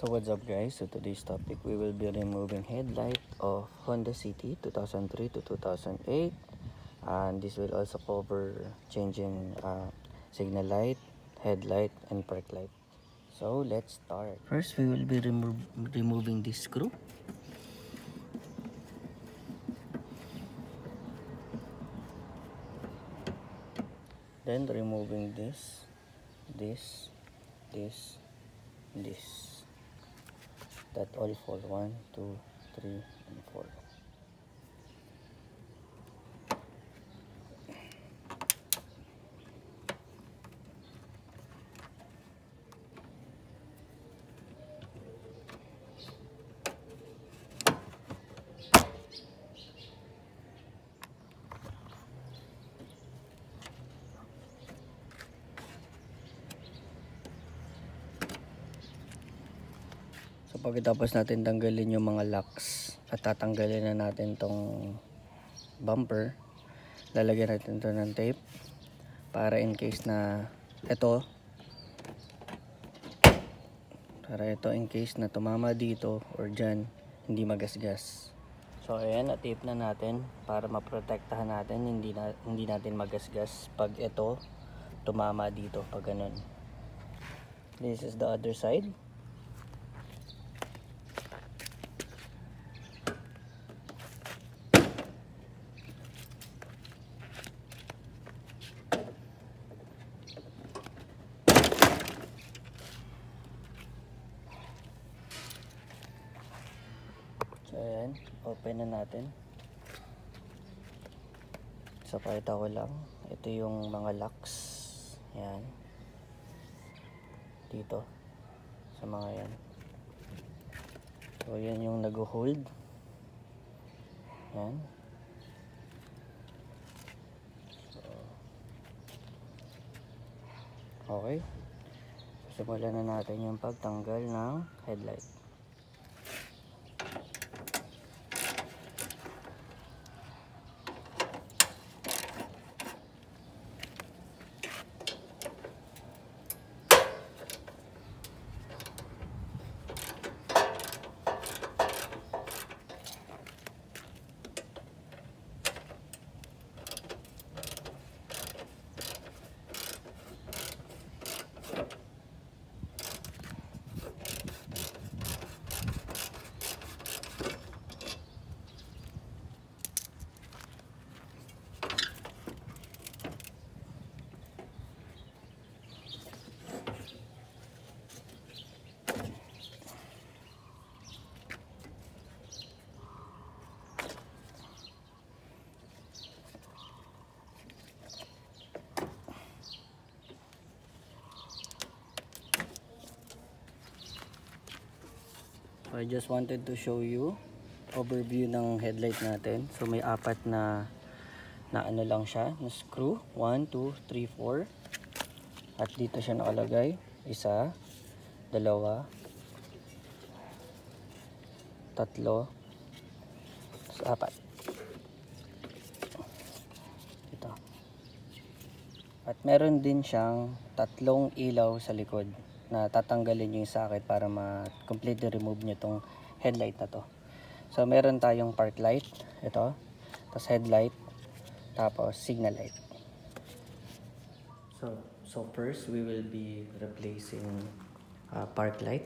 So what's up guys, so today's topic we will be removing headlight of Honda City 2003 to 2008, and this will also cover changing signal light, headlight and park light. So let's start. First we will be removing this screw. Then removing this. That all for 1, 2, 3 and 4. So pagkatapos natin tanggalin yung mga locks at tatanggalin na natin tong bumper, lalagyan natin ito ng tape para in case na ito tumama dito or dyan, hindi magasgas. So ayan, na-tape na natin para maprotektahan natin, hindi natin magasgas pag ito tumama dito pag ganun. This is the other side. So ayan, open na natin. So pakita ko lang, ito yung mga locks. Ayan. Dito. Sa mga yan. So yan yung nag-hold. Ayan. So, okay. So simulan na natin yung pagtanggal ng headlight. So I just wanted to show you overview ng headlight natin. So may apat na ano lang siya, na screw. 1, 2, 3, 4. At dito siya nakalagay. 1, 2, 3, 4. Ito. At meron din siyang 3 ilaw sa likod na tatanggalin yung socket para ma-completely remove nyo itong headlight na to. So meron tayong park light, ito, tapos headlight, tapos signal light. So first we will be replacing park light.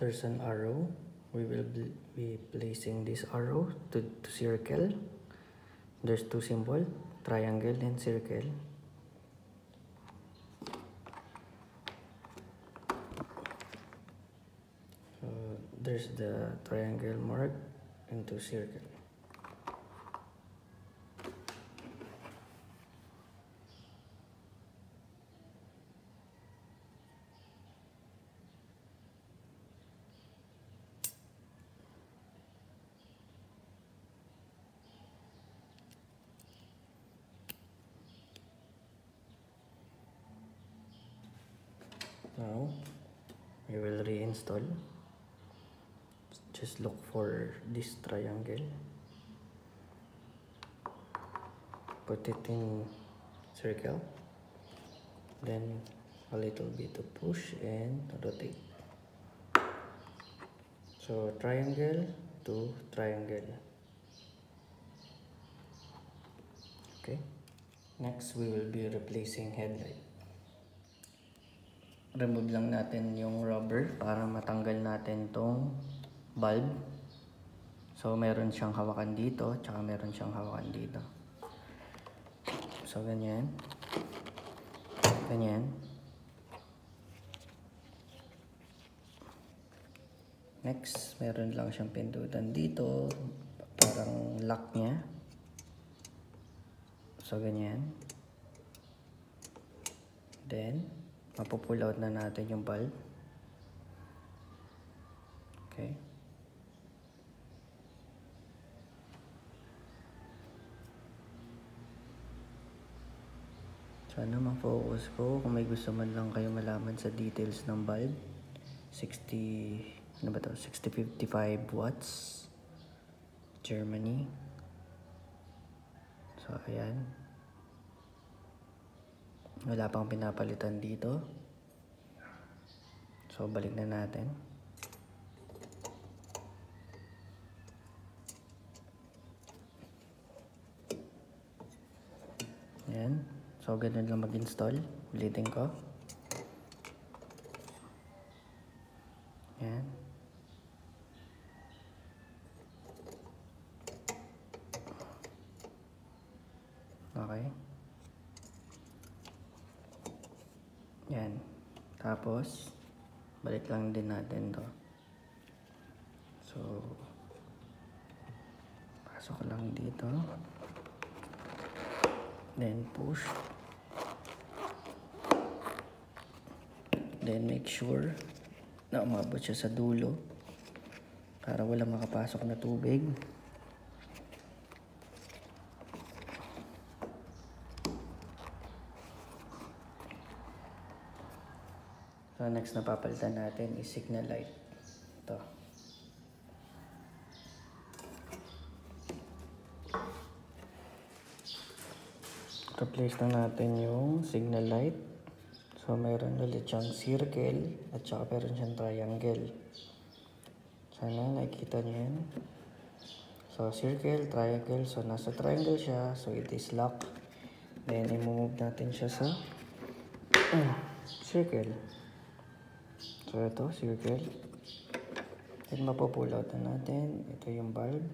There's an arrow. We will be placing this arrow to circle. There's 2 symbols, triangle and circle. So there's the triangle mark into circle. Now we will reinstall. Just look for this triangle, put it in circle, then a little bit of push and rotate. So triangle to triangle. Okay, next we will be replacing headlight. Remove lang natin yung rubber para matanggal natin tong bulb. So meron siyang hawakan dito, tsaka meron siyang hawakan dito. So ganyan. Ganyan. Next, meron lang siyang pindutan dito, parang lock niya. So ganyan. Then mapupull out na natin yung bulb. Okay. Sana ma-focus ko kung may gusto man lang kayo malaman sa details ng bulb. 6055 watts Germany. So ayan, wala pang pinapalitan dito. So balik na natin. Ayan. So ganun lang mag-install. Ulitin ko. Ayan. Okay. Ayan. Tapos balik lang din natin to. So pasok lang dito. Then push. Then make sure na umabot siya sa dulo para wala makapasok na tubig. So next na papalitan natin is signal light. Ito. Replace na natin yung signal light. So meron ulit siyang circle at saka meron siyang triangle. Sana nakikita niyo yan. So circle, triangle. So nasa triangle siya. So it is lock. Then i-move natin siya sa circle. So ito, circle. Then mapupull out na natin. Ito yung bulb.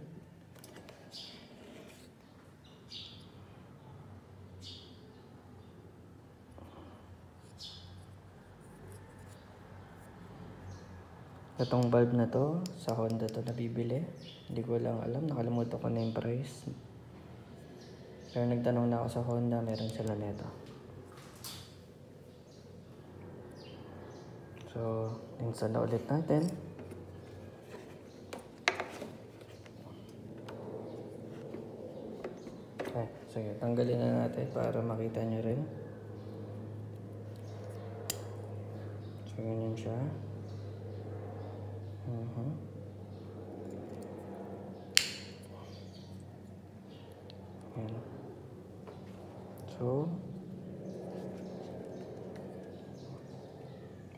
Itong bulb na to, sa Honda to nabibili. Hindi ko lang alam, nakalimutan ko na yung price. Pero nagtanong na ako sa Honda, meron sila nito. So, install na ulit natin. Okay, sige, tanggalin na natin para makita nyo rin. So, ganyan siya. Ayan. So,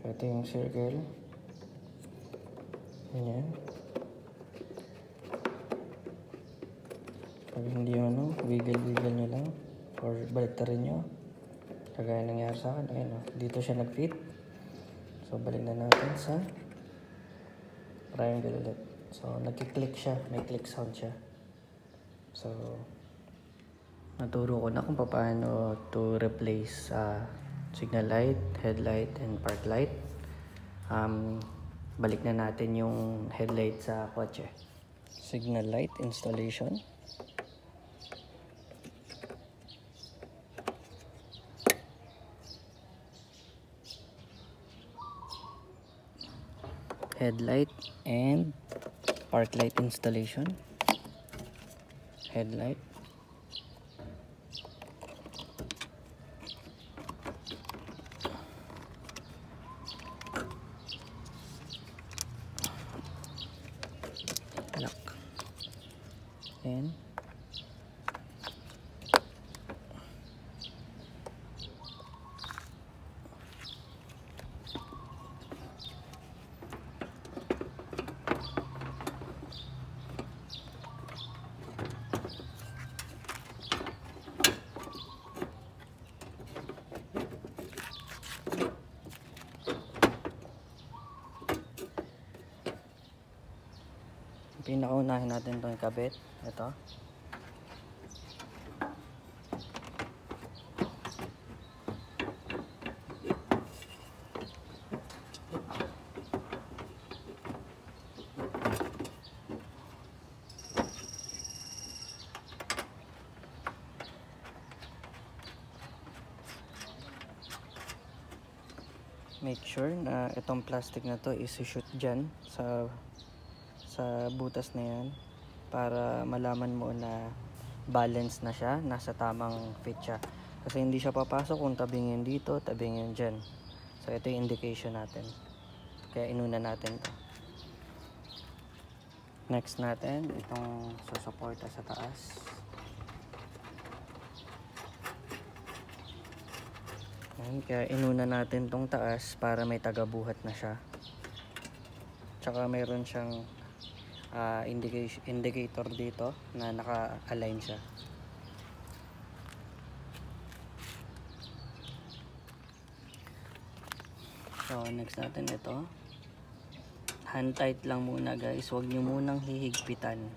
ito yung circle. Ayan. Pag hindi ano, wiggle-wiggle nyo lang or baliktarin nyo. Kagaya nangyari sa akin. Ayan o, dito siya nag-fit. So, balik na natin sa triangle ulit. So, nag-click siya. May click sound siya. So, naturo ko na kung paano to replace signal light, headlight, and park light. Balik na natin yung headlight sa kotse. Signal light installation. Headlight and park light installation. Headlight. Lock. And pinakaunahin natin itong ikabit. Ito. Make sure na itong plastic na to is-shoot dyan sa butas na yan para malaman mo na balance na siya, nasa tamang fit siya. Kasi hindi siya papasok kung tabingin dito, tabingin dyan. So ito yung indication natin. Kaya inuna natin to. Next natin, itong susuporta sa taas. Kaya inuna natin tong taas para may tagabuhat na siya. Tsaka mayroon siyang indicator dito na naka-align siya. So next natin ito. Hand tight lang muna guys. Huwag nyo munang hihigpitan.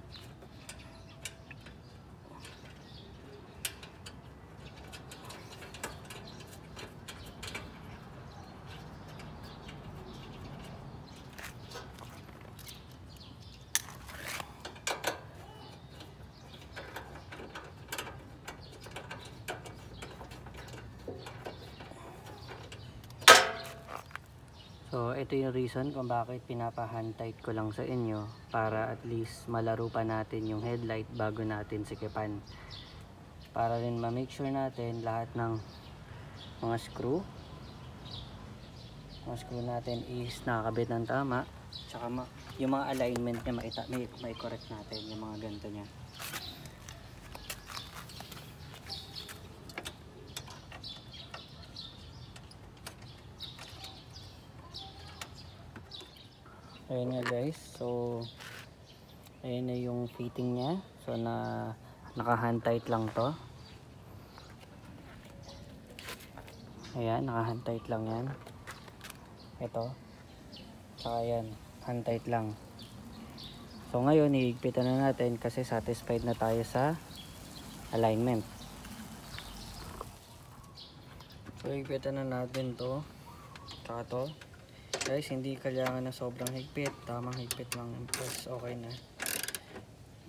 So ito yung reason kung bakit pinapa-hand tight ko lang sa inyo, para at least malaro pa natin yung headlight bago natin sikipan. Para rin ma-make sure natin lahat ng mga screw natin is nakakabit ng tama. Tsaka yung mga alignment niya may correct natin yung mga ganito niya. Ayan nga guys, so ayan na yung fitting nya. So naka hand tight lang to. Ayan, naka hand tight lang yan. Ito. Tsaka ayan, hand tight lang. So ngayon hihigpitan na natin kasi satisfied na tayo sa alignment. So higpitan na natin to. Tsaka to. Guys, hindi kailangan na sobrang higpit, tamang higpit lang, plus okay na.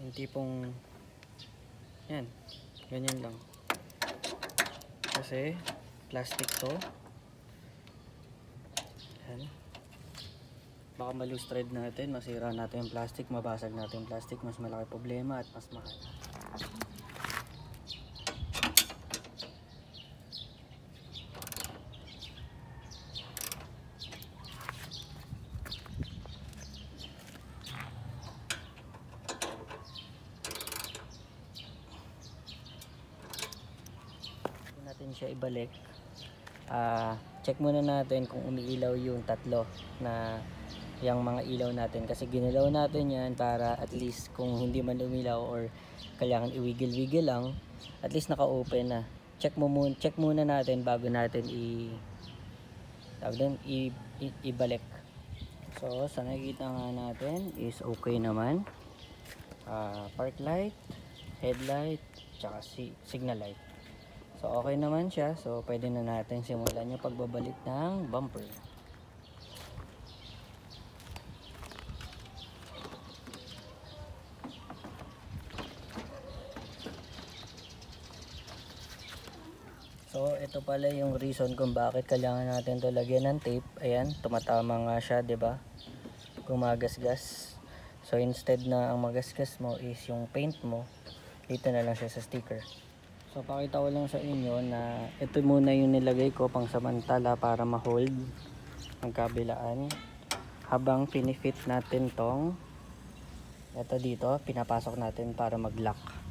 Yung tipong yan, ganyan lang. Kasi plastic to. Yan. Baka ma-loose thread natin, masira natin yung plastic, mabasag natin yung plastic, mas malaki problema at mas mahal. Natin siya ibalik. Check muna natin kung umiilaw yung tatlo na yung mga ilaw natin, kasi ginilaw natin yan para at least kung hindi man umilaw or kailangan iwigil-wigil lang, at least naka-open na. Check muna natin bago natin ibalik. So sa nakikita nga natin is okay naman. Park light, headlight, tsaka signal light. So okay naman siya, so pwede na natin simulan yung pagbabalik ng bumper. So ito pala yung reason kung bakit kailangan natin to lagyan ng tape. Ayan, tumatama nga siya, 'di ba? Gumagasgas. So instead na ang magasgas mo is yung paint mo, dito na lang siya sa sticker. So pakita ko lang sa inyo na ito muna yung nilagay ko pang samantala para ma-hold ang kabilaan habang pinifit natin tong ito dito, pinapasok natin para mag-lock.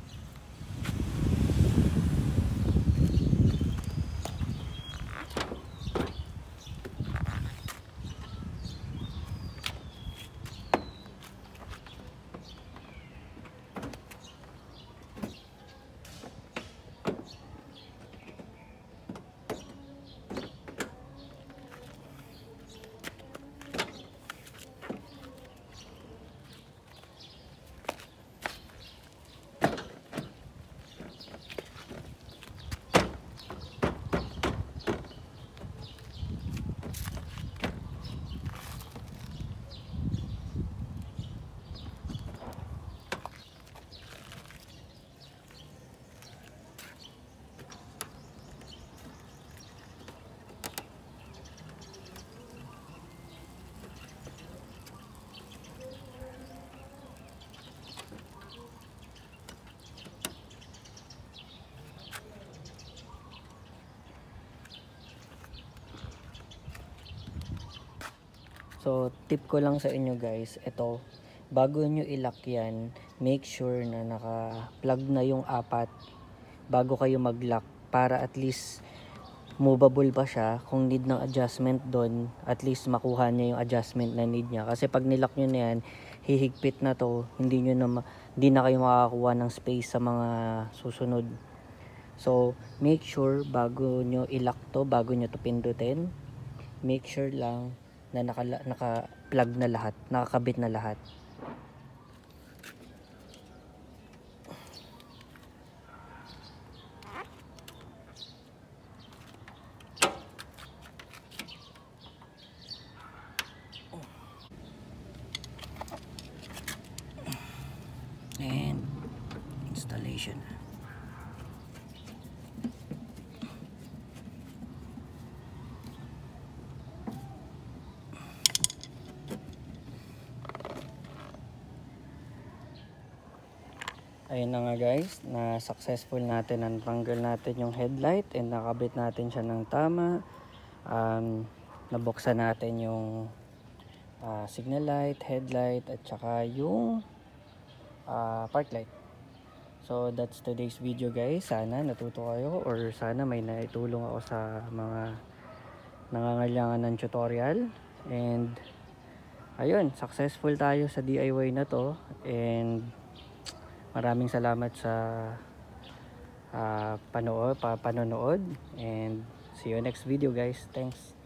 So tip ko lang sa inyo guys, ito, bago nyo ilock yan, make sure na naka-plug na yung apat bago kayo mag-lock, para at least movable pa siya. Kung need ng adjustment doon, at least makuha niya yung adjustment na need niya. Kasi pag nilock nyo na yan, hihigpit na to, hindi na kayo makakakuha ng space sa mga susunod. So make sure bago nyo ilock to, bago nyo to pindutin, make sure lang na naka-plug na lahat, nakakabit na lahat. And installation. Ayun na nga guys, na successful natin, natanggal natin yung headlight and nakabit natin siya ng tama. Nabuksan natin yung signal light, headlight at saka yung park light. So that's today's video guys. Sana natuto kayo, or sana may naitulong ako sa mga nangangailangan ng tutorial. And ayun, successful tayo sa DIY na to, and maraming salamat sa panonood, and see you next video guys. Thanks.